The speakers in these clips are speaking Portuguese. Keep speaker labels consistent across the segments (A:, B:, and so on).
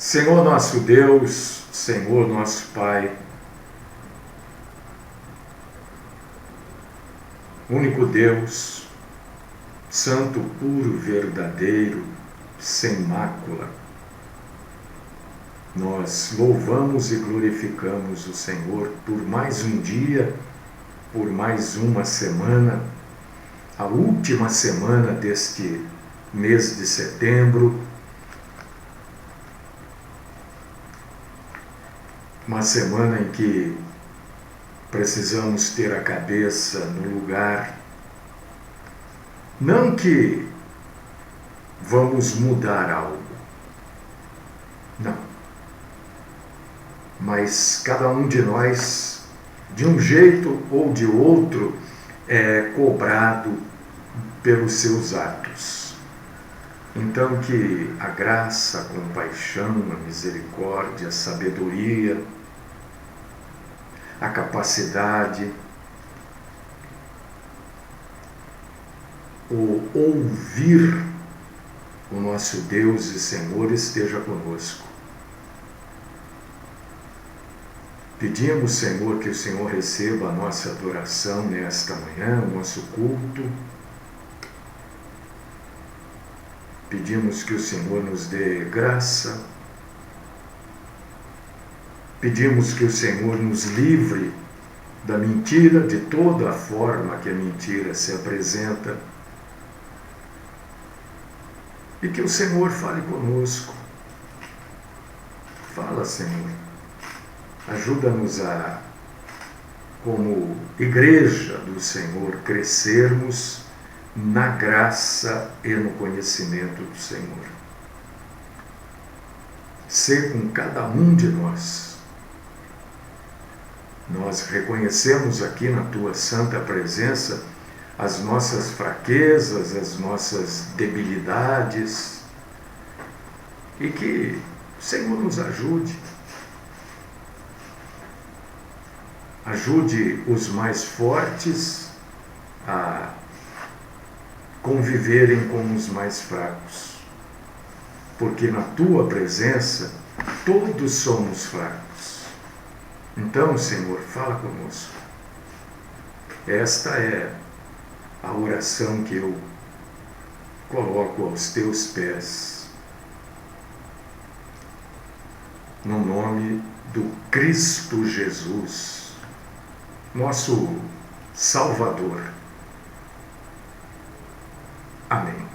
A: Senhor nosso Deus, Senhor nosso Pai, único Deus, santo, puro, verdadeiro, sem mácula, nós louvamos e glorificamos o Senhor por mais um dia, por mais uma semana, a última semana deste mês de setembro, uma semana em que precisamos ter a cabeça no lugar. Não que vamos mudar algo, não. Mas cada um de nós, de um jeito ou de outro, é cobrado pelos seus atos. Então que a graça, a compaixão, a misericórdia, a sabedoria, a capacidade, o ouvir o nosso Deus e Senhor esteja conosco. Pedimos, Senhor, que o Senhor receba a nossa adoração nesta manhã, o nosso culto. Pedimos que o Senhor nos dê graça. Pedimos que o Senhor nos livre da mentira, de toda a forma que a mentira se apresenta. E que o Senhor fale conosco. Fala, Senhor. Ajuda-nos a, como igreja do Senhor, crescermos na graça e no conhecimento do Senhor. Ser com cada um de nós. Nós reconhecemos aqui na Tua santa presença as nossas fraquezas, as nossas debilidades, e que o Senhor nos ajude. Ajude os mais fortes a conviverem com os mais fracos, porque na Tua presença todos somos fracos. Então, Senhor, fala conosco. Esta é a oração que eu coloco aos Teus pés, no nome do Cristo Jesus, nosso Salvador. Amém.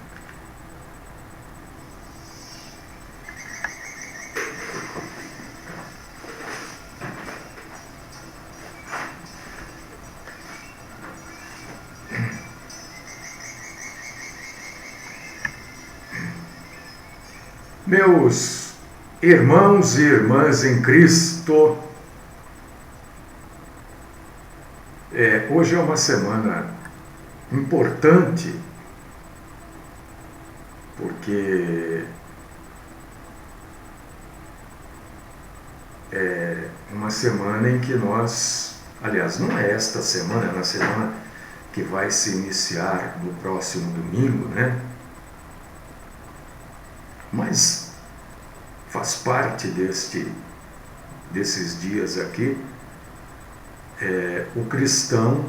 A: Meus irmãos e irmãs em Cristo, hoje é uma semana importante, porque é uma semana em que nós, aliás, não é esta semana, é na semana que vai se iniciar no próximo domingo, né? Mas faz parte desses dias aqui, o cristão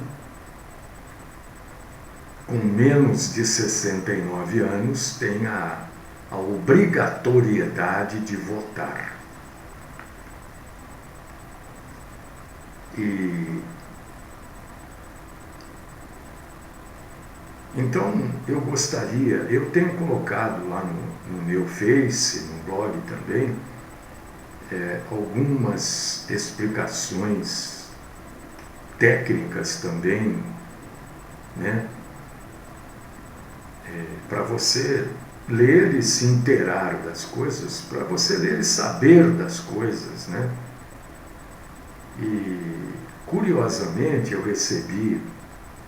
A: com menos de 69 anos tem a obrigatoriedade de votar. E então eu tenho colocado lá no meu Face, no blog também, algumas explicações técnicas também, né? Para você ler e se inteirar das coisas, para você ler e saber das coisas, né? E, curiosamente, eu recebi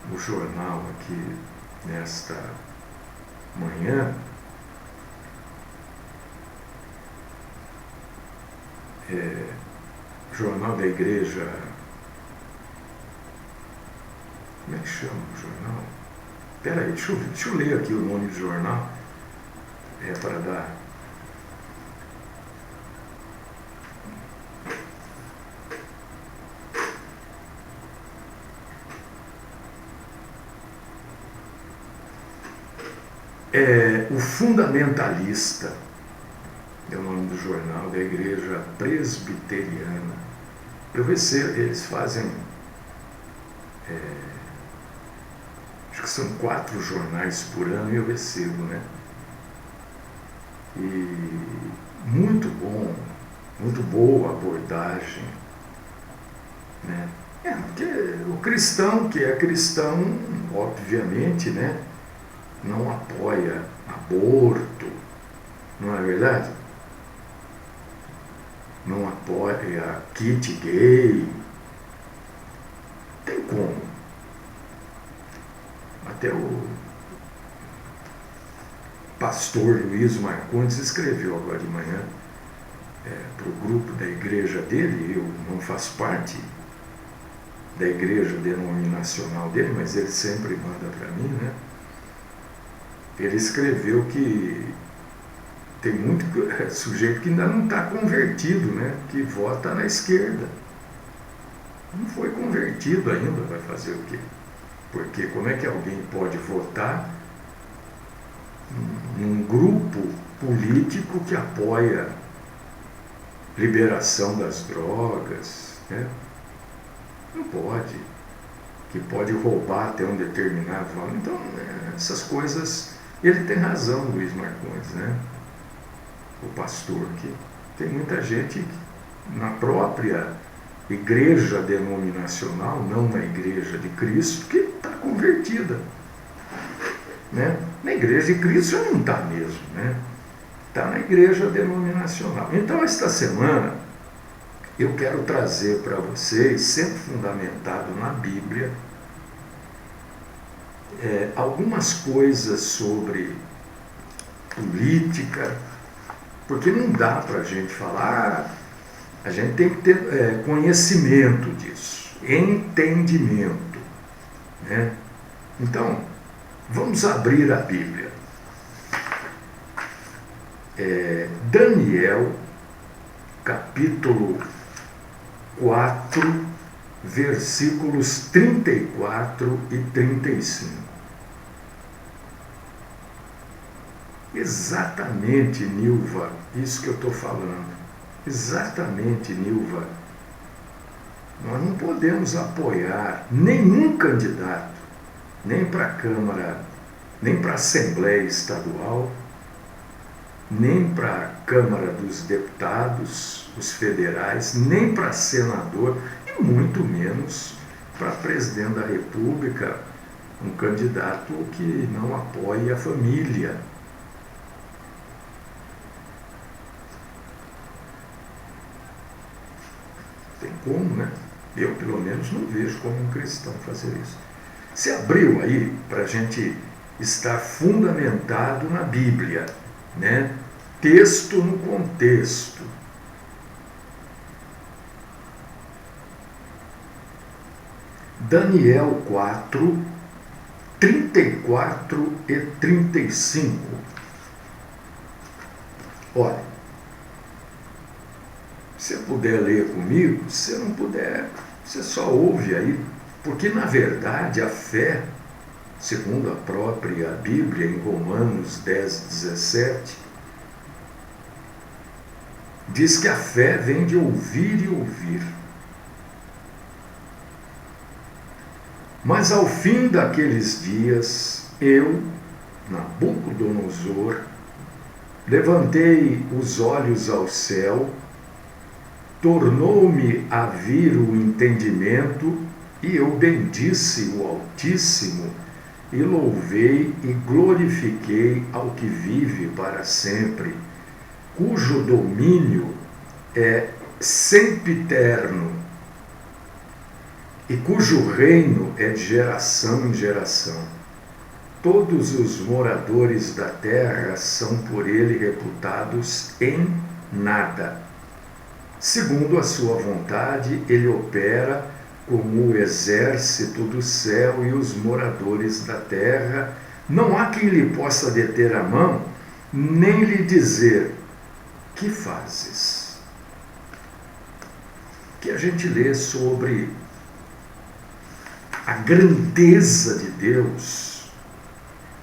A: no jornal aqui, nesta manhã, jornal da igreja, como é que chama o jornal? Espera aí, deixa eu ler aqui o nome do jornal, para dar O Fundamentalista, é o nome do jornal da Igreja Presbiteriana. Eu recebo, eles fazem, acho que são 4 jornais por ano e eu recebo, né? E muito bom, muito boa abordagem, né? Porque o cristão que é cristão, obviamente, né, não apoia aborto, não é verdade? Não apoia kit gay. Tem como. Até o pastor Luiz Marcondes escreveu agora de manhã para o grupo da igreja dele. Eu não faço parte da igreja denominacional dele, mas ele sempre manda para mim, né? Ele escreveu que tem muito sujeito que ainda não está convertido, né? Que vota na esquerda. Não foi convertido ainda, vai fazer o quê? Porque como é que alguém pode votar num grupo político que apoia liberação das drogas, né? Não pode. Que pode roubar até um determinado valor. Então, essas coisas... Ele tem razão, Luiz Marcondes, né? O pastor, que tem muita gente na própria igreja denominacional, não na igreja de Cristo, que está convertida, né? Na igreja de Cristo já não está mesmo, né? Está na igreja denominacional. Então, esta semana, eu quero trazer para vocês, sempre fundamentado na Bíblia, algumas coisas sobre política, porque não dá para a gente falar, a gente tem que ter conhecimento disso, entendimento, né? Então, vamos abrir a Bíblia. Daniel, capítulo 4, versículos 34 e 35. Exatamente, Nilva, isso que eu estou falando. Exatamente, Nilva. Nós não podemos apoiar nenhum candidato, nem para a Câmara, nem para a Assembleia Estadual, nem para a Câmara dos Deputados, os federais, nem para senador, e muito menos para presidente da República, um candidato que não apoie a família. Tem como, né? Eu, pelo menos, não vejo como um cristão fazer isso. Você abriu aí para a gente estar fundamentado na Bíblia, né? Texto no contexto. Daniel 4, 34 e 35. Olha, se você puder ler comigo, se não puder, você só ouve aí, porque na verdade a fé, segundo a própria Bíblia, em Romanos 10, 17, diz que a fé vem de ouvir e ouvir. Mas ao fim daqueles dias, eu, Nabucodonosor, levantei os olhos ao céu, tornou-me a vir o entendimento, e eu bendisse o Altíssimo, e louvei e glorifiquei ao que vive para sempre, cujo domínio é sempiterno, e cujo reino é de geração em geração. Todos os moradores da terra são por ele reputados em nada. Segundo a sua vontade, ele opera como o exército do céu e os moradores da terra. Não há quem lhe possa deter a mão, nem lhe dizer: que fazes? Que a gente lê sobre a grandeza de Deus,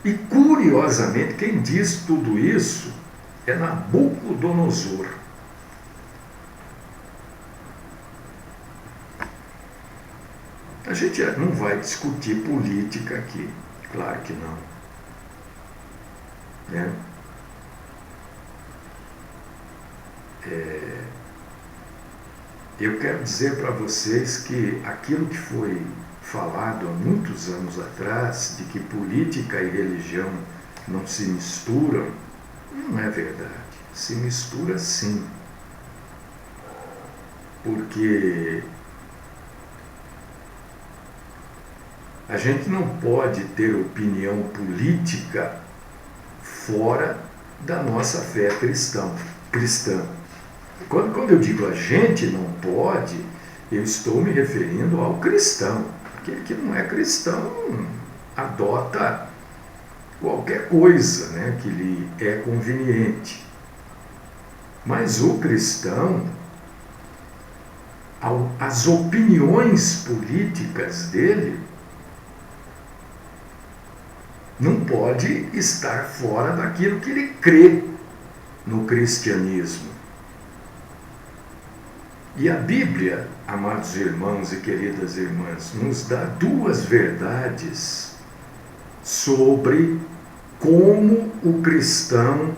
A: E curiosamente, quem diz tudo isso é Nabucodonosor. A gente não vai discutir política aqui, claro que não. Né? Eu quero dizer para vocês que aquilo que foi falado há muitos anos atrás, de que política e religião não se misturam, não é verdade. Se mistura sim. Porque a gente não pode ter opinião política fora da nossa fé cristã. Quando eu digo a gente não pode, eu estou me referindo ao cristão. Aquele que não é cristão adota qualquer coisa, né, que lhe é conveniente. Mas o cristão, as opiniões políticas dele não pode estar fora daquilo que ele crê no cristianismo. E a Bíblia, amados irmãos e queridas irmãs, nos dá duas verdades sobre como o cristão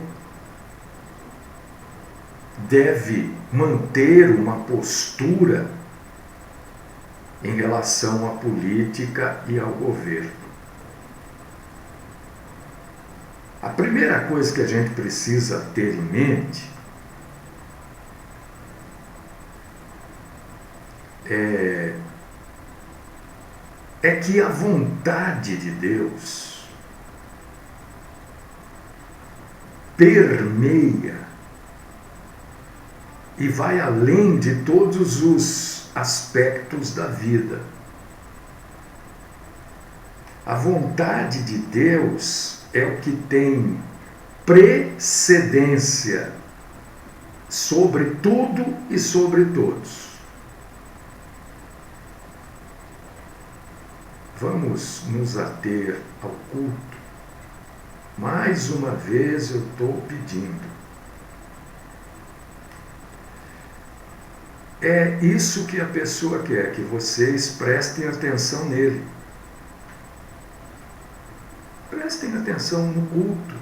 A: deve manter uma postura em relação à política e ao governo. A primeira coisa que a gente precisa ter em mente é que a vontade de Deus permeia e vai além de todos os aspectos da vida. A vontade de Deus é o que tem precedência sobre tudo e sobre todos. Vamos nos ater ao culto. Mais uma vez eu estou pedindo. É isso que a pessoa quer, que vocês prestem atenção nele. Prestem atenção no culto.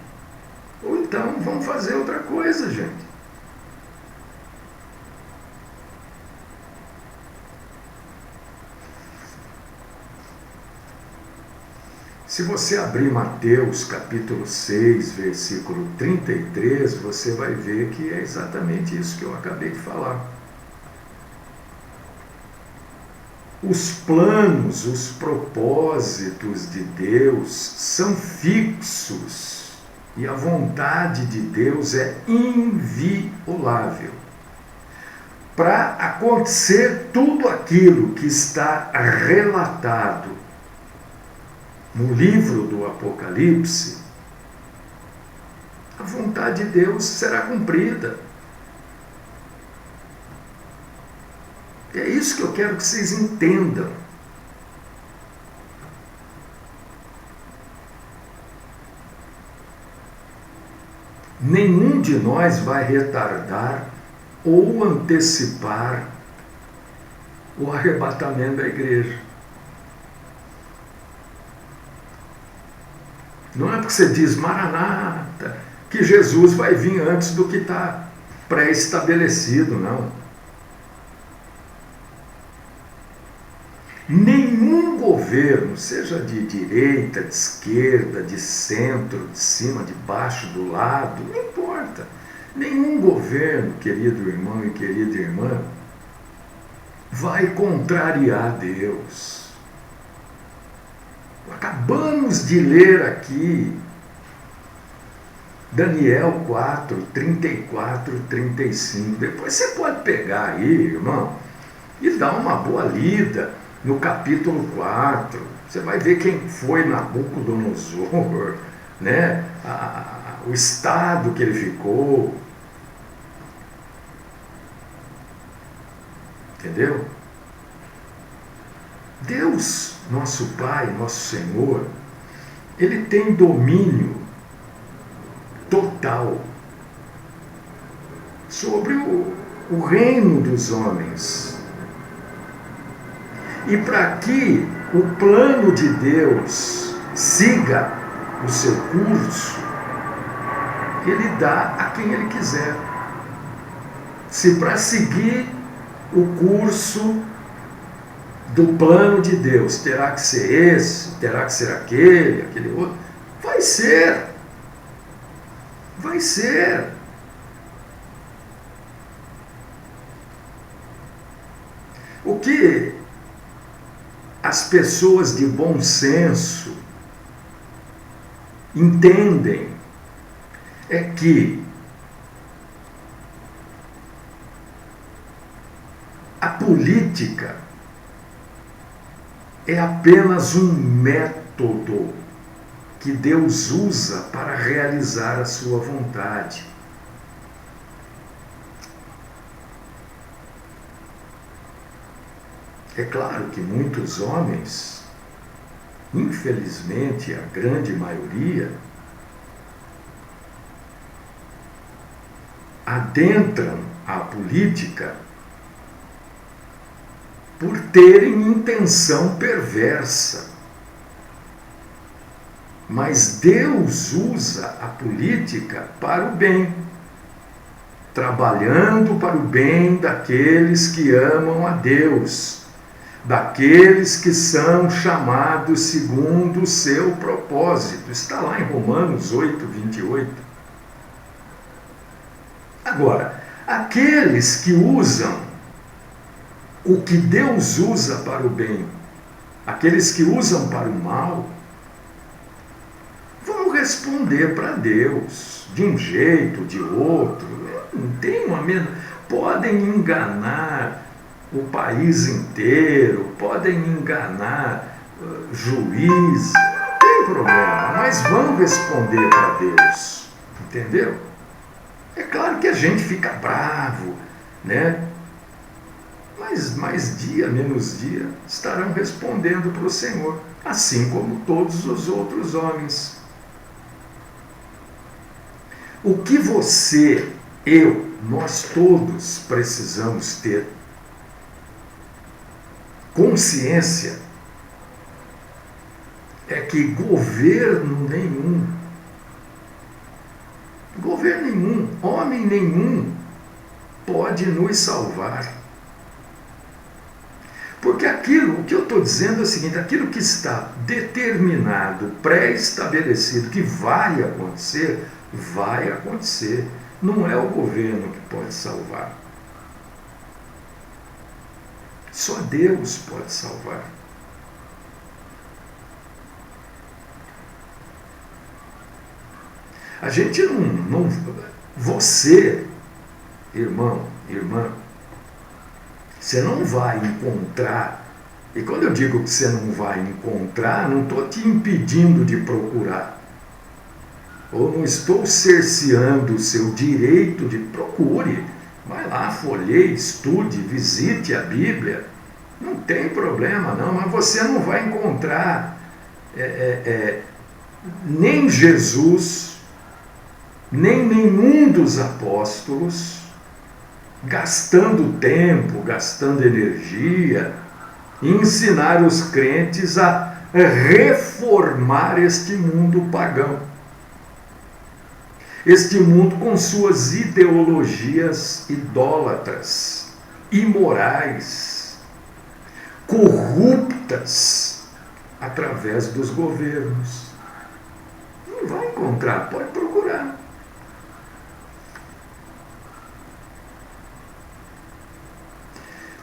A: Ou então vamos fazer outra coisa, gente. Se você abrir Mateus capítulo 6, versículo 33, você vai ver que é exatamente isso que eu acabei de falar. Os planos, os propósitos de Deus são fixos e a vontade de Deus é inviolável. Para acontecer tudo aquilo que está relatado no livro do Apocalipse, a vontade de Deus será cumprida. É isso que eu quero que vocês entendam. Nenhum de nós vai retardar ou antecipar o arrebatamento da igreja. Não é porque você diz Maranata, que Jesus vai vir antes do que está pré-estabelecido, não. Nenhum governo, seja de direita, de esquerda, de centro, de cima, de baixo, do lado, não importa. Nenhum governo, querido irmão e querida irmã, vai contrariar Deus. Acabamos de ler aqui Daniel 4, 34, 35. Depois você pode pegar aí, irmão, e dar uma boa lida no capítulo 4. Você vai ver quem foi Nabucodonosor, né? O estado que ele ficou. Entendeu? Deus, nosso Pai, nosso Senhor, ele tem domínio total sobre o reino dos homens. E para que o plano de Deus siga o seu curso, ele dá a quem ele quiser. Se para seguir o curso do plano de Deus terá que ser esse, terá que ser aquele outro, vai ser. Vai ser. O que as pessoas de bom senso entendem é que a política é apenas um método que Deus usa para realizar a sua vontade. É claro que muitos homens, infelizmente a grande maioria, adentram a política por terem intenção perversa. Mas Deus usa a política para o bem, trabalhando para o bem daqueles que amam a Deus, daqueles que são chamados segundo o seu propósito. Está lá em Romanos 8, 28. Agora, aqueles que usam o que Deus usa para o bem, aqueles que usam para o mal, vão responder para Deus, de um jeito, de outro. Não tem uma mesma. Podem enganar o país inteiro, podem enganar juiz, não tem problema, mas vão responder para Deus, entendeu? É claro que a gente fica bravo, né? Mas mais dia, menos dia, estarão respondendo para o Senhor, assim como todos os outros homens. O que você, eu, nós todos precisamos ter consciência é que governo nenhum, homem nenhum pode nos salvar. Porque aquilo, o que eu estou dizendo é o seguinte, aquilo que está determinado, pré-estabelecido, que vai acontecer, vai acontecer. Não é o governo que pode salvar. Só Deus pode salvar. A gente não você, irmão, irmã, você não vai encontrar, e quando eu digo que você não vai encontrar, não estou te impedindo de procurar, ou não estou cerceando o seu direito de procure, vai lá, folheie, estude, visite a Bíblia, não tem problema não, mas você não vai encontrar nem Jesus, nem nenhum dos apóstolos gastando tempo, gastando energia, em ensinar os crentes a reformar este mundo pagão. Este mundo com suas ideologias idólatras, imorais, corruptas através dos governos. Não vai encontrar, pode procurar.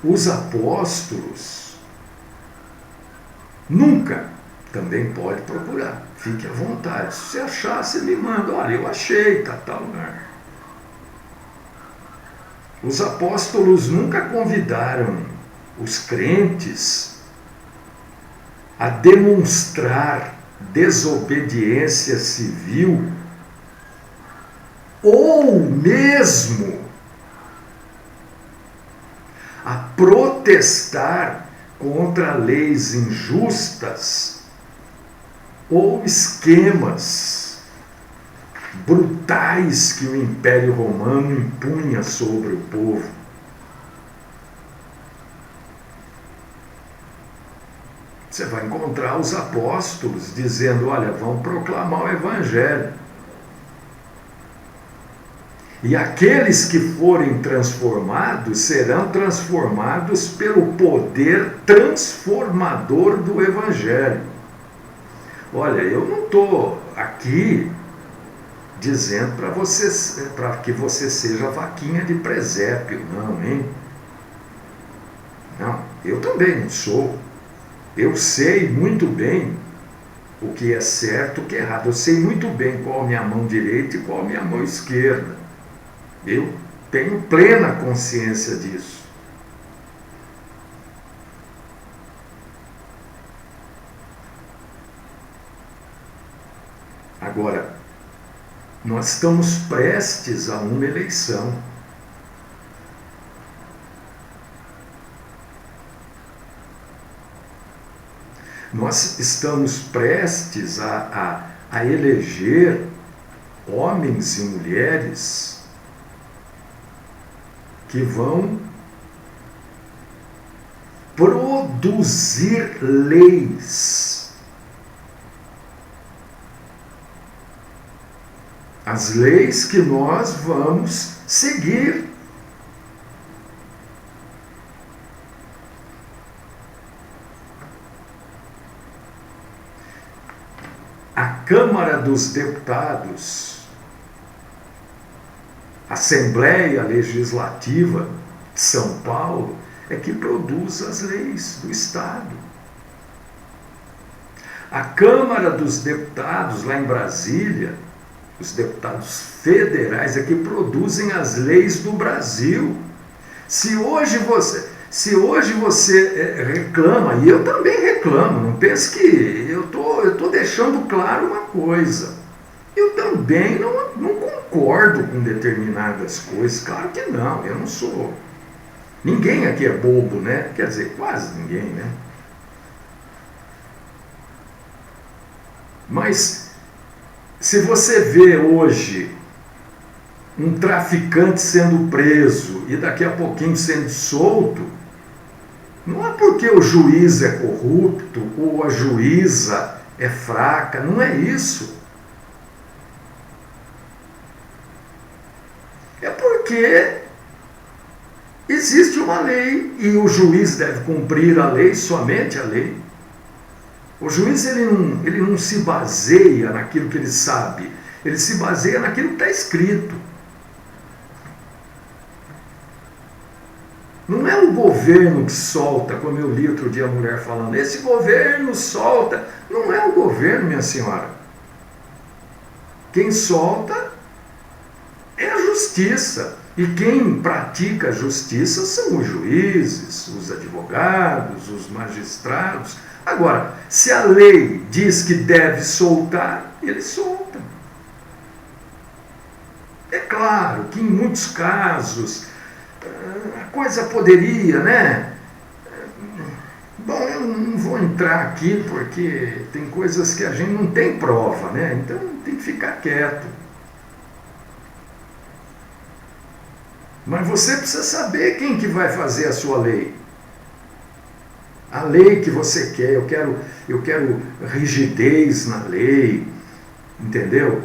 A: Os apóstolos nunca, também pode procurar, fique à vontade. Se você achar, você me manda, olha, eu achei, está tal lugar. Os apóstolos nunca convidaram os crentes a demonstrar desobediência civil ou mesmo a protestar contra leis injustas ou esquemas brutais que o Império Romano impunha sobre o povo. Você vai encontrar os apóstolos dizendo, olha, vão proclamar o Evangelho. E aqueles que forem transformados serão transformados pelo poder transformador do Evangelho. Olha, eu não estou aqui dizendo para que você seja vaquinha de presépio, não, hein? Não, eu também não sou. Eu sei muito bem o que é certo e o que é errado. Eu sei muito bem qual a minha mão direita e qual a minha mão esquerda. Eu tenho plena consciência disso. Agora, nós estamos prestes a uma eleição. Nós estamos prestes a eleger homens e mulheres que vão produzir leis. As leis que nós vamos seguir. A Câmara dos Deputados, Assembleia Legislativa de São Paulo, é que produz as leis do Estado. A Câmara dos Deputados, lá em Brasília, os deputados federais, é que produzem as leis do Brasil. Se hoje você reclama, e eu também reclamo, não pense que eu tô deixando claro uma coisa. Eu também não concordo com determinadas coisas, claro que não, eu não sou. Ninguém aqui é bobo, né? Quer dizer, quase ninguém, né? Mas, se você vê hoje um traficante sendo preso e daqui a pouquinho sendo solto, não é porque o juiz é corrupto ou a juíza é fraca, não é isso. É porque existe uma lei e o juiz deve cumprir a lei, somente a lei. O juiz ele não se baseia naquilo que ele sabe, ele se baseia naquilo que está escrito. Não é o governo que solta, como eu li outro dia a mulher falando, esse governo solta. Não é o governo, minha senhora. Quem solta é a justiça. E quem pratica a justiça são os juízes, os advogados, os magistrados. Agora, se a lei diz que deve soltar, ele solta. É claro que em muitos casos a coisa poderia, né? Bom, eu não vou entrar aqui porque tem coisas que a gente não tem prova, né? Então tem que ficar quieto. Mas você precisa saber quem que vai fazer a sua lei. A lei que você quer, eu quero rigidez na lei, entendeu?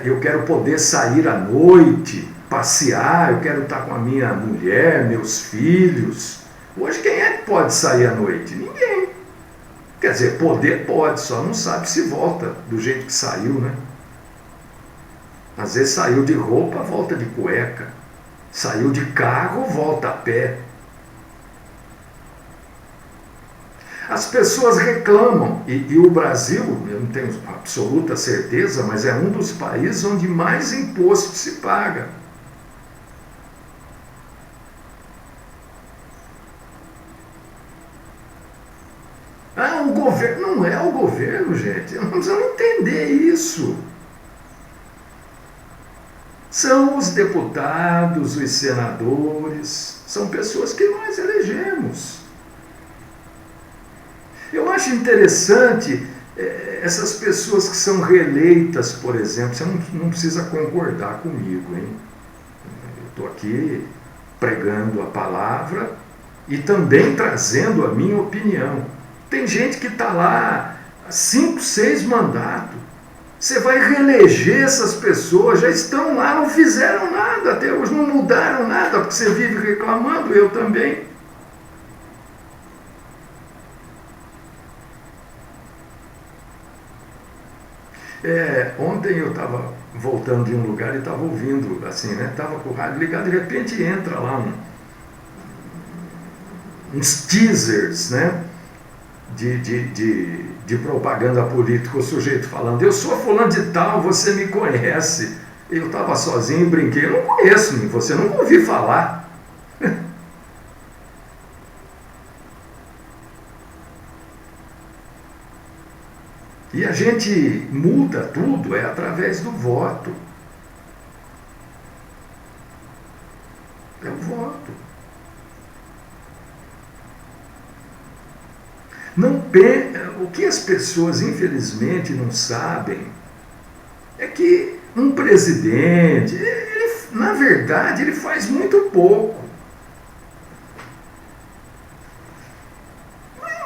A: Eu quero poder sair à noite, passear, eu quero estar com a minha mulher, meus filhos. Hoje quem é que pode sair à noite? Ninguém. Quer dizer, poder pode, só não sabe se volta do jeito que saiu, né? Às vezes saiu de roupa, volta de cueca. Saiu de carro, volta a pé. As pessoas reclamam, e o Brasil, eu não tenho absoluta certeza, mas é um dos países onde mais imposto se paga. Ah, o governo, não é o governo, gente, nós precisamos entender isso. São os deputados, os senadores, são pessoas que nós elegemos. Eu acho interessante Essas pessoas que são reeleitas, por exemplo, você não precisa concordar comigo, hein? Eu estou aqui pregando a palavra e também trazendo a minha opinião. Tem gente que está lá há 5, 6 mandatos. Você vai reeleger essas pessoas, já estão lá, não fizeram nada até hoje, não mudaram nada, porque você vive reclamando, eu também. Ontem eu estava voltando de um lugar e estava ouvindo, assim, né? Estava com o rádio ligado, de repente entra lá uns teasers, né? De propaganda política, o sujeito falando, eu sou fulano de tal, você me conhece. Eu estava sozinho e brinquei, eu não conheço, você nunca ouvi falar. E a gente muda tudo, através do voto. É o voto. O que as pessoas, infelizmente, não sabem é que um presidente, na verdade, ele faz muito pouco.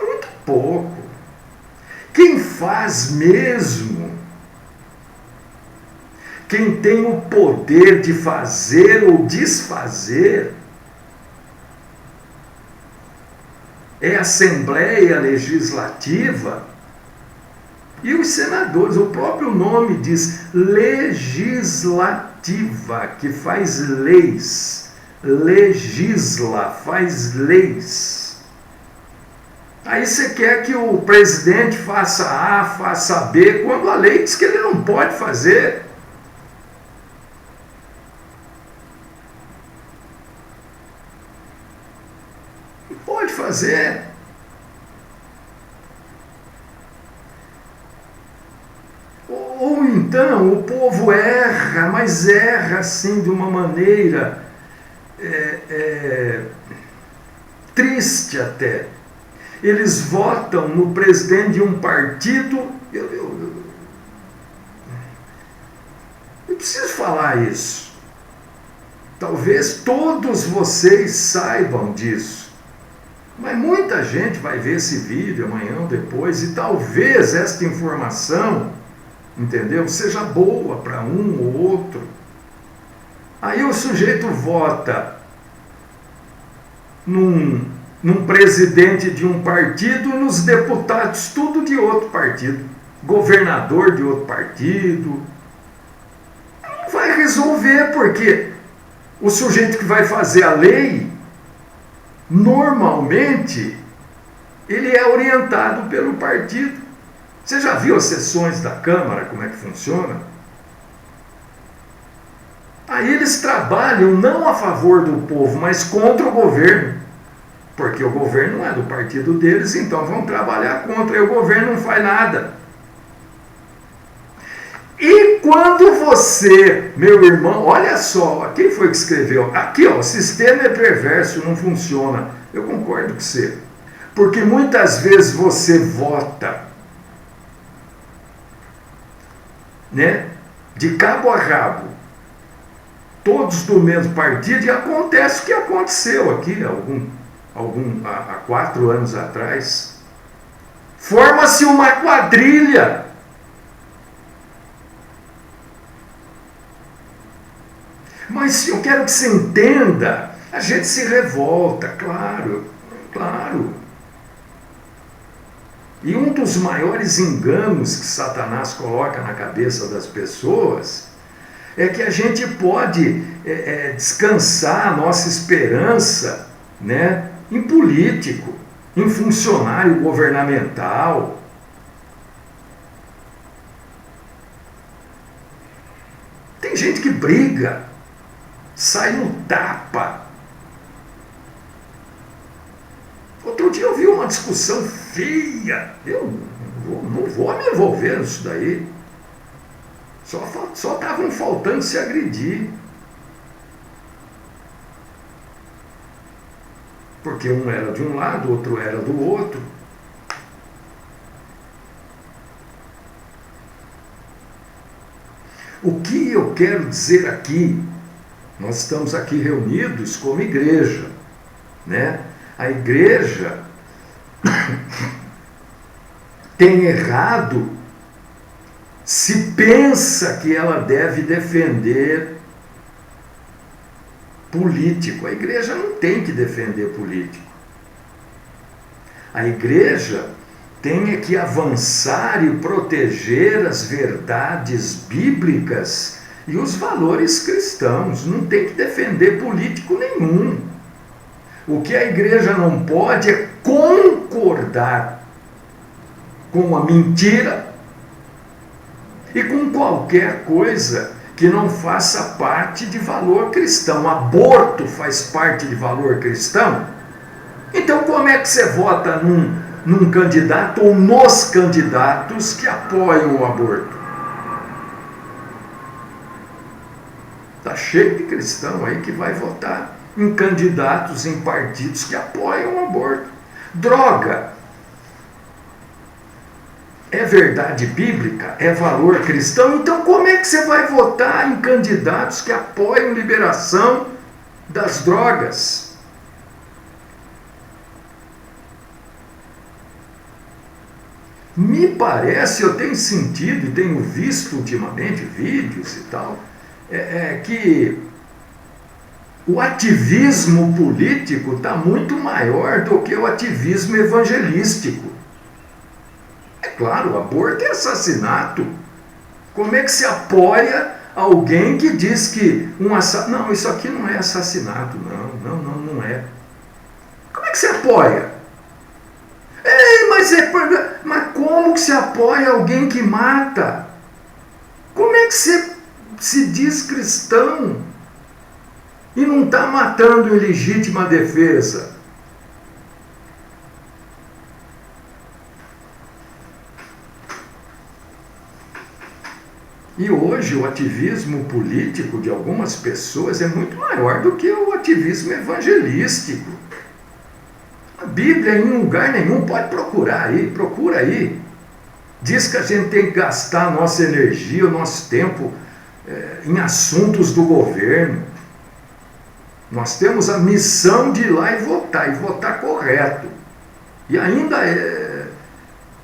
A: Muito pouco. Quem faz mesmo, quem tem o poder de fazer ou desfazer, é a Assembleia Legislativa e os senadores. O próprio nome diz legislativa, que faz leis. Legisla, faz leis. Aí você quer que o presidente faça A, faça B, quando a lei diz que ele não pode fazer. Não pode fazer. Ou então o povo erra, mas erra assim de uma maneira triste até. Eles votam no presidente de um partido. Eu preciso falar isso. Talvez todos vocês saibam disso. Mas muita gente vai ver esse vídeo amanhã ou depois e talvez esta informação, entendeu, seja boa para um ou outro. Aí o sujeito vota num presidente de um partido, nos deputados, tudo de outro partido, governador de outro partido. Não vai resolver, porque o sujeito que vai fazer a lei, normalmente, ele é orientado pelo partido. Você já viu as sessões da Câmara, como é que funciona? Aí eles trabalham não a favor do povo, mas contra o governo. Porque o governo não é do partido deles, então vão trabalhar contra, e o governo não faz nada. E quando você, meu irmão, olha só, quem foi que escreveu? Aqui, ó, o sistema é perverso, não funciona. Eu concordo com você. Porque muitas vezes você vota, né, de cabo a rabo, todos do mesmo partido, e acontece o que aconteceu aqui há 4 anos atrás. Forma-se uma quadrilha. Mas eu quero que você entenda, a gente se revolta, claro, claro. E um dos maiores enganos que Satanás coloca na cabeça das pessoas é que a gente pode descansar a nossa esperança, né, em político, em funcionário governamental. Tem gente que briga, sai no tapa. Outro dia eu vi uma discussão feia. Eu não vou me envolver nisso daí. Só estavam faltando se agredir. Porque um era de um lado, outro era do outro. O que eu quero dizer aqui? Nós estamos aqui reunidos como igreja, né? A igreja tem errado se pensa que ela deve defender político. A igreja não tem que defender político. A igreja tem que avançar e proteger as verdades bíblicas e os valores cristãos. Não tem que defender político nenhum. O que a igreja não pode é concordar com a mentira e com qualquer coisa que não faça parte de valor cristão. Aborto faz parte de valor cristão? Então como é que você vota num candidato ou nos candidatos que apoiam o aborto? Está cheio de cristão aí que vai votar em candidatos, em partidos que apoiam o aborto. Droga! É verdade bíblica? É valor cristão? Então como é que você vai votar em candidatos que apoiam liberação das drogas? Me parece, eu tenho sentido e tenho visto ultimamente vídeos e tal, que o ativismo político está muito maior do que o ativismo evangelístico. É claro, o aborto é assassinato. Como é que se apoia alguém que diz que não, isso aqui não é assassinato, não é. Como é que se apoia? Mas como que se apoia alguém que mata? Como é que você se diz cristão e não está matando em legítima defesa? E hoje o ativismo político de algumas pessoas é muito maior do que o ativismo evangelístico. A Bíblia em lugar nenhum, pode procurar aí, procura aí. Diz que a gente tem que gastar a nossa energia, o nosso tempo em assuntos do governo. Nós temos a missão de ir lá e votar correto. E ainda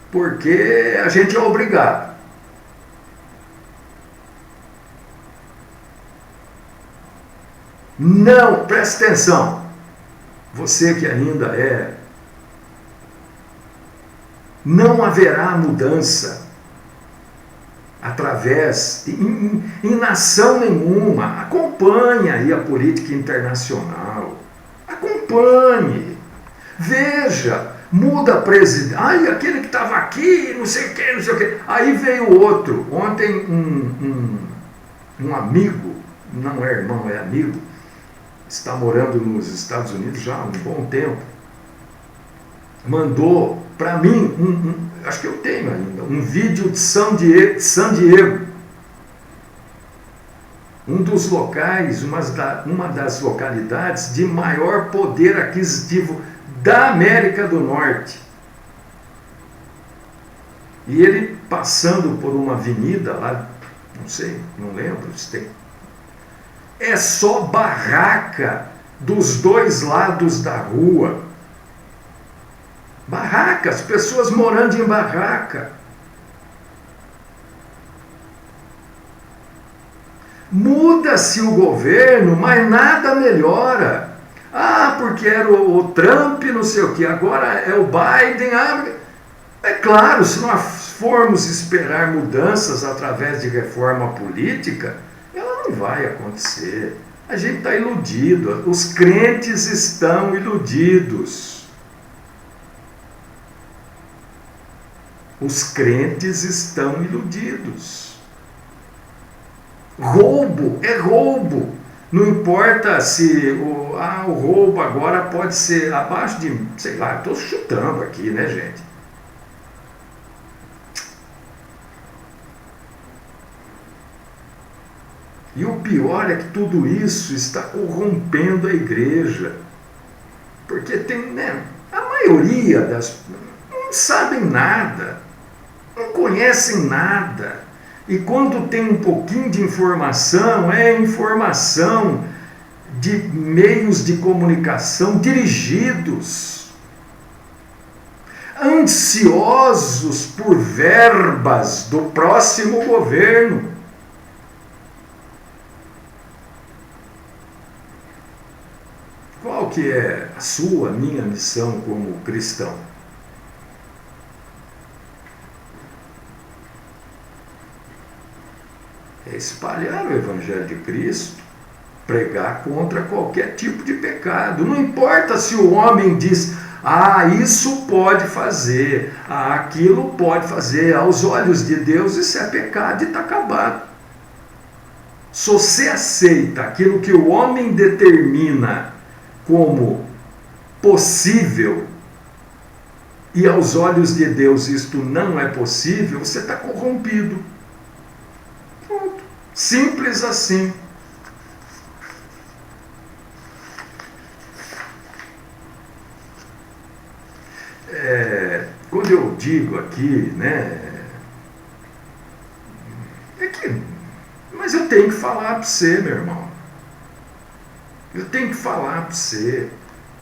A: porque a gente é obrigado. Não, presta atenção. Você que ainda não haverá mudança através, em nação nenhuma. Acompanhe aí a política internacional. Acompanhe. Veja, muda presidente. Ai, aquele que estava aqui, não sei o que. Aí veio outro. Ontem um amigo, não é irmão, é amigo, está morando nos Estados Unidos já há um bom tempo, mandou para mim, acho que eu tenho ainda, um vídeo de San Diego, um dos locais, uma das localidades de maior poder aquisitivo da América do Norte. E ele passando por uma avenida lá, não sei, não lembro se tem. É só barraca dos dois lados da rua. Barracas, pessoas morando em barraca. Muda-se o governo, mas nada melhora. Ah, porque era o Trump, não sei o que, agora é o Biden. É claro, se nós formos esperar mudanças através de reforma política, ela não vai acontecer. A gente está iludido, os crentes estão iludidos. Os crentes estão iludidos. Roubo é roubo. Não importa se o roubo agora pode ser abaixo de, sei lá, estou chutando aqui, né, gente? E o pior é que tudo isso está corrompendo a igreja. Porque tem, né, a maioria das não sabem nada, não conhecem nada, E quando tem um pouquinho de informação, é informação de meios de comunicação dirigidos, ansiosos por verbas do próximo governo. Qual que é a sua, minha missão como cristão? É espalhar o Evangelho de Cristo, pregar contra qualquer tipo de pecado. Não importa se o homem diz, isso pode fazer, aquilo pode fazer. Aos olhos de Deus isso é pecado e está acabado. Se você aceita aquilo que o homem determina como possível, e aos olhos de Deus isto não é possível, você está corrompido. Pronto. Simples assim. Quando eu digo aqui, mas eu tenho que falar para você, meu irmão. Eu tenho que falar para você.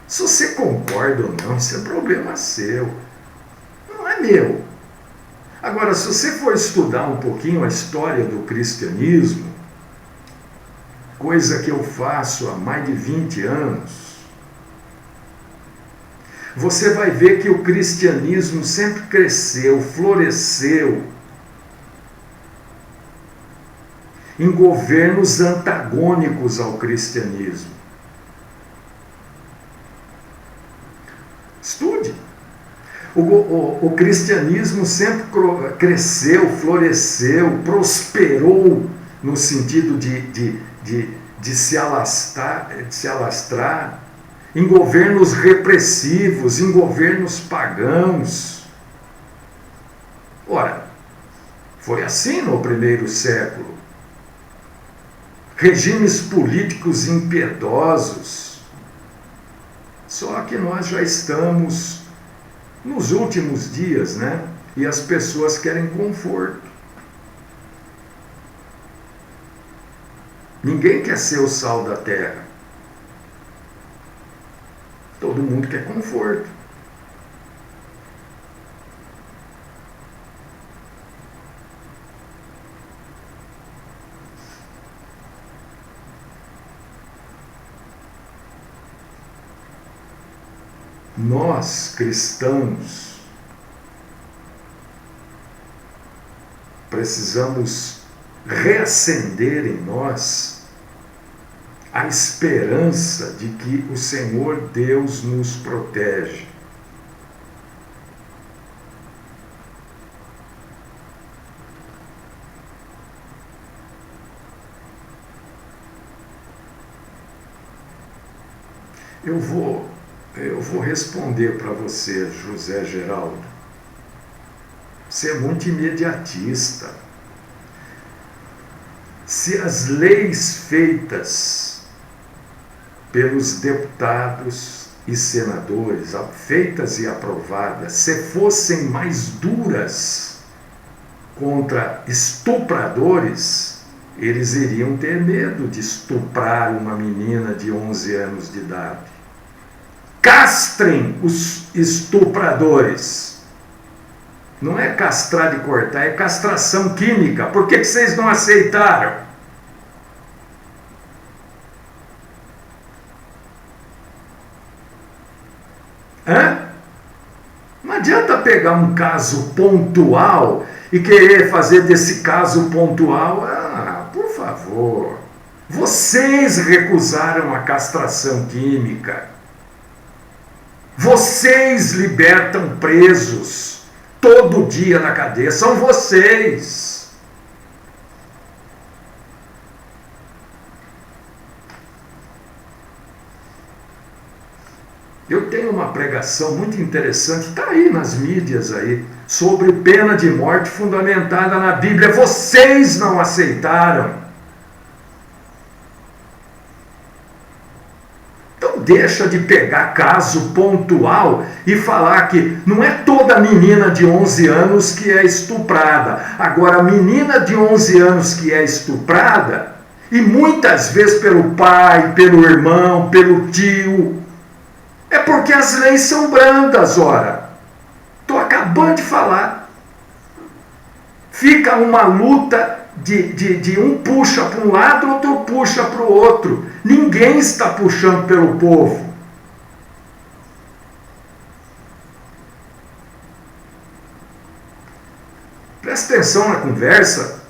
A: Se você concorda ou não, isso é problema seu. Não é meu. Agora, se você for estudar um pouquinho a história do cristianismo, coisa que eu faço há mais de 20 anos, você vai ver que o cristianismo sempre cresceu, floresceu em governos antagônicos ao cristianismo. Estude. O cristianismo sempre cresceu, floresceu, prosperou no sentido de se alastrar em governos repressivos, em governos pagãos. Ora, foi assim no primeiro século. Regimes políticos impiedosos. Só que nós já estamos nos últimos dias, E as pessoas querem conforto. Ninguém quer ser o sal da terra. Todo mundo quer conforto. Nós, cristãos, precisamos reacender em nós a esperança de que o Senhor Deus nos protege. Eu vou responder para você, José Geraldo. Você é muito imediatista. Se as leis feitas pelos deputados e senadores, feitas e aprovadas, se fossem mais duras contra estupradores, eles iriam ter medo de estuprar uma menina de 11 anos de idade. Castrem os estupradores. Não é castrar de cortar, é castração química. Por que vocês não aceitaram? Não adianta pegar um caso pontual e querer fazer desse caso pontual. Por favor. Vocês recusaram a castração química. Vocês libertam presos todo dia na cadeia. São vocês. Eu tenho uma pregação muito interessante, está aí nas mídias aí, sobre pena de morte fundamentada na Bíblia. Vocês não aceitaram. Então deixa de pegar caso pontual e falar que não é toda menina de 11 anos que é estuprada. Agora, a menina de 11 anos que é estuprada, e muitas vezes pelo pai, pelo irmão, pelo tio, é porque as leis são brandas, ora. Estou acabando de falar. Fica uma luta de um puxa para um lado, outro puxa para o outro. Ninguém está puxando pelo povo. Presta atenção na conversa.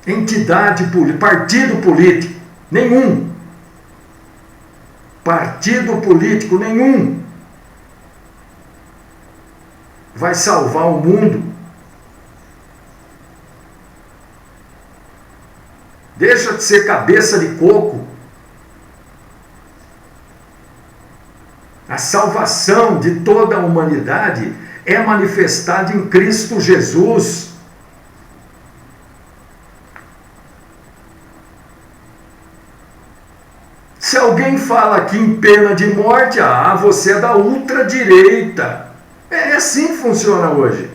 A: Entidade política, partido político, nenhum. Partido político, nenhum. Vai salvar o mundo. Deixa de ser cabeça de coco. A salvação de toda a humanidade é manifestada em Cristo Jesus. Se alguém fala aqui em pena de morte, você é da ultradireita. É assim que funciona hoje.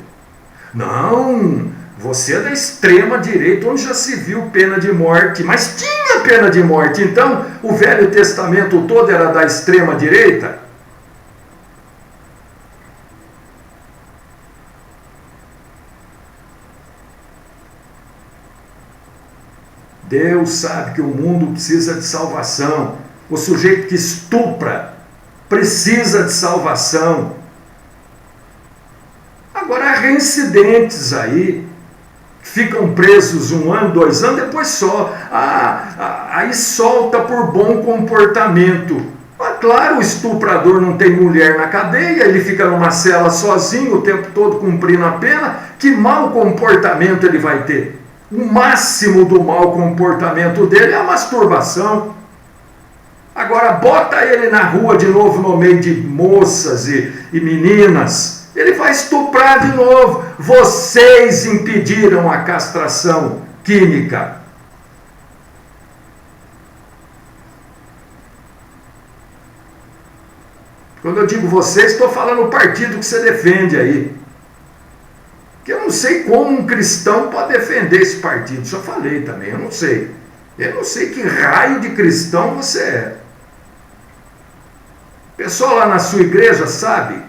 A: Não, você é da extrema direita, onde já se viu pena de morte. Mas tinha pena de morte, então o Velho Testamento todo era da extrema direita? Deus sabe que o mundo precisa de salvação. O sujeito que estupra precisa de salvação. Agora, há reincidentes aí, que ficam presos 1 ano, 2 anos, depois só. Aí solta por bom comportamento. Mas, claro, o estuprador não tem mulher na cadeia, ele fica numa cela sozinho o tempo todo cumprindo a pena. Que mau comportamento ele vai ter? O máximo do mau comportamento dele é a masturbação. Agora, bota ele na rua de novo, no meio de moças e meninas, ele vai estuprar de novo. Vocês impediram a castração química. Quando eu digo vocês, estou falando o partido que você defende aí. Que eu não sei como um cristão pode defender esse partido. Já falei também, eu não sei. Eu não sei que raio de cristão você é. O pessoal lá na sua igreja sabe?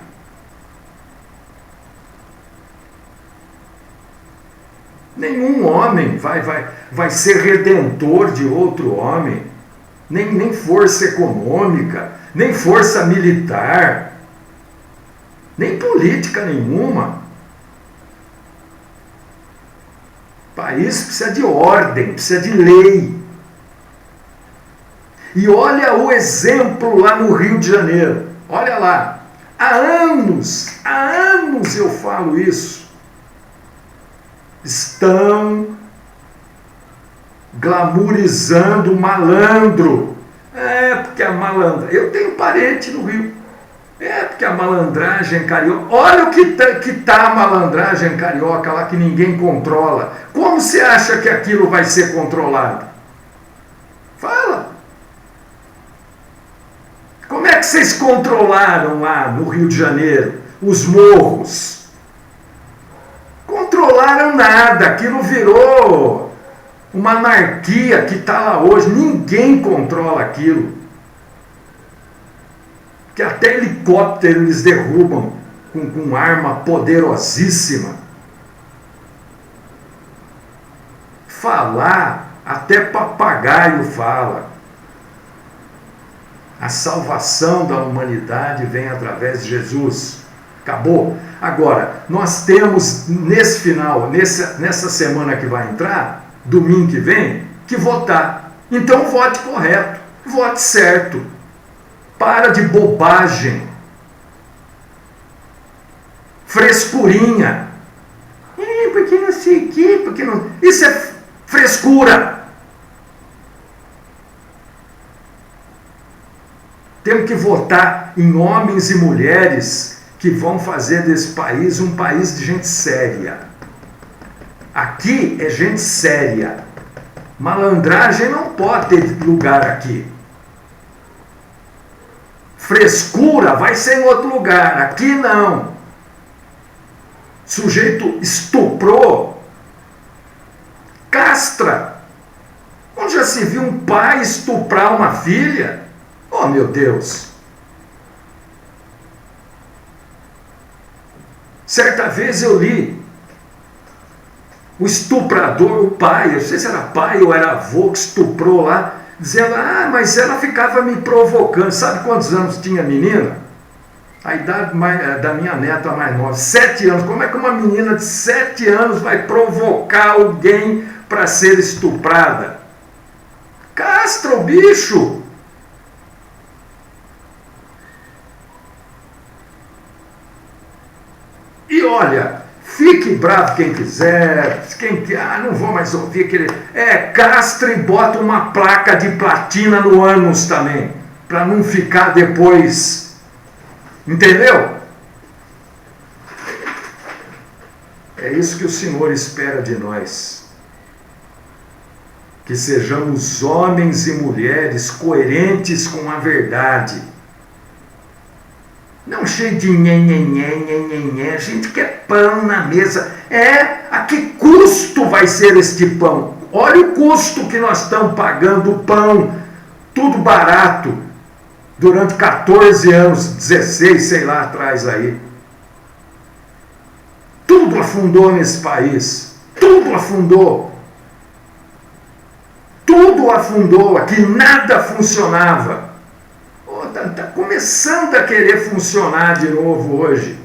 A: Nenhum homem vai ser redentor de outro homem. Nem força econômica, nem força militar, nem política nenhuma. O país precisa de ordem, precisa de lei. E olha o exemplo lá no Rio de Janeiro. Olha lá. Há anos eu falo isso. Estão glamourizando o malandro. Porque a malandra... Eu tenho parente no Rio. Porque a malandragem carioca... Olha o que tá a malandragem carioca lá que ninguém controla. Como você acha que aquilo vai ser controlado? Fala. Como é que vocês controlaram lá no Rio de Janeiro os morros? Controlaram nada. Aquilo virou uma anarquia que está lá hoje. Ninguém controla aquilo. Que até helicóptero eles derrubam com arma poderosíssima. Falar, até papagaio fala. A salvação da humanidade vem através de Jesus. Acabou. Agora, nós temos nesse final, nessa semana que vai entrar, domingo que vem, que votar. Então vote correto, vote certo. Para de bobagem. Frescurinha. Porque não sei o quê, porque não... Isso é frescura. Temos que votar em homens e mulheres que vão fazer desse país um país de gente séria. Aqui é gente séria. Malandragem não pode ter lugar aqui. Frescura vai ser em outro lugar, aqui não. Sujeito estuprou, castra. Onde já se viu um pai estuprar uma filha? Oh, meu Deus! Certa vez eu li o estuprador, o pai, eu não sei se era pai ou era avô que estuprou lá, dizendo, mas ela ficava me provocando. Sabe quantos anos tinha a menina? A idade da minha neta mais nova, 7 anos. Como é que uma menina de 7 anos vai provocar alguém para ser estuprada? Castra o bicho! E olha, fique bravo quem quiser, não vou mais ouvir aquele... castra e bota uma placa de platina no ânus também, para não ficar depois... Entendeu? É isso que o Senhor espera de nós. Que sejamos homens e mulheres coerentes com a verdade. Não cheio de nhenhenhé. A gente quer pão na mesa. A que custo vai ser este pão? Olha o custo que nós estamos pagando o pão. Tudo barato. Durante 14 anos, 16, sei lá atrás aí. Tudo afundou nesse país. Tudo afundou. Tudo afundou. Aqui nada funcionava. Está começando a querer funcionar de novo hoje.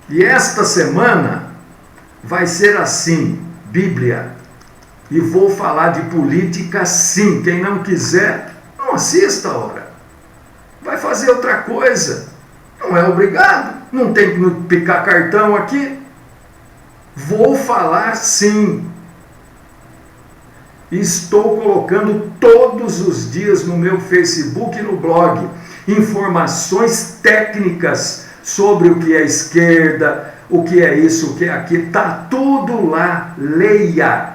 A: E esta semana vai ser assim, Bíblia. E vou falar de política sim. Quem não quiser, não assista a hora. Vai fazer outra coisa. Não é obrigado. Não tem que picar cartão aqui. Vou falar sim. Estou colocando todos os dias no meu Facebook e no blog informações técnicas sobre o que é esquerda, o que é isso, o que é aquilo. Está tudo lá. Leia.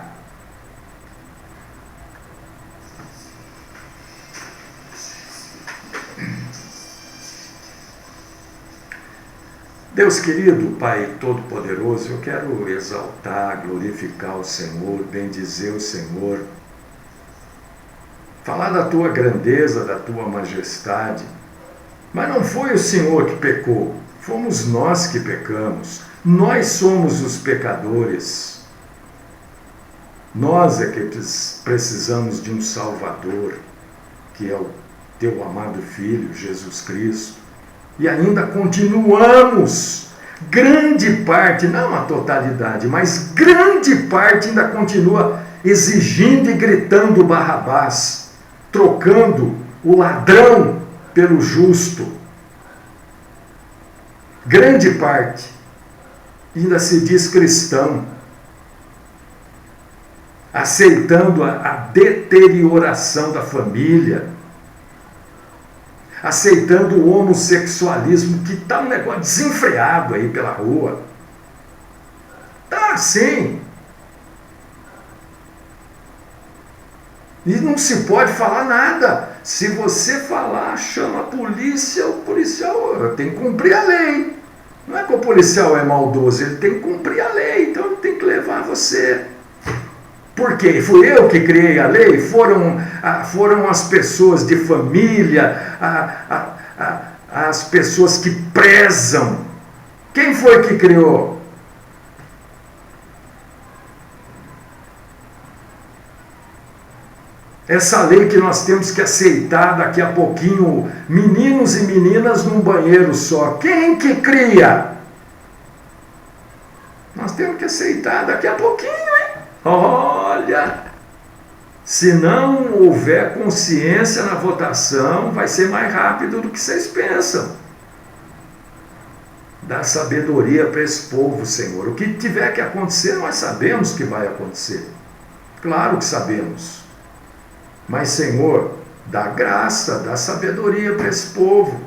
A: Deus querido, Pai Todo-Poderoso, eu quero exaltar, glorificar o Senhor, bendizer o Senhor, falar da Tua grandeza, da Tua majestade. Mas não foi o Senhor que pecou, fomos nós que pecamos. Nós somos os pecadores. Nós é que precisamos de um Salvador, que é o Teu amado Filho, Jesus Cristo. E ainda continuamos, grande parte, não a totalidade, mas grande parte ainda continua exigindo e gritando Barrabás, trocando o ladrão pelo justo. Grande parte ainda se diz cristão, aceitando a deterioração da família, aceitando o homossexualismo, que está um negócio desenfreado aí pela rua. Está assim. E não se pode falar nada. Se você falar, chama a polícia, o policial tem que cumprir a lei. Não é que o policial é maldoso, ele tem que cumprir a lei, então ele tem que levar você. Por quê? Fui eu que criei a lei? Foram as pessoas de família, as pessoas que prezam. Quem foi que criou? Essa lei que nós temos que aceitar daqui a pouquinho, meninos e meninas num banheiro só. Quem que cria? Nós temos que aceitar daqui a pouquinho, hein? Olha, se não houver consciência na votação, vai ser mais rápido do que vocês pensam. Dá sabedoria para esse povo, Senhor. O que tiver que acontecer, nós sabemos que vai acontecer. Claro que sabemos. Mas, Senhor, dá graça, dá sabedoria para esse povo.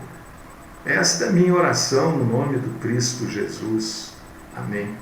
A: Esta é a minha oração no nome do Cristo Jesus. Amém.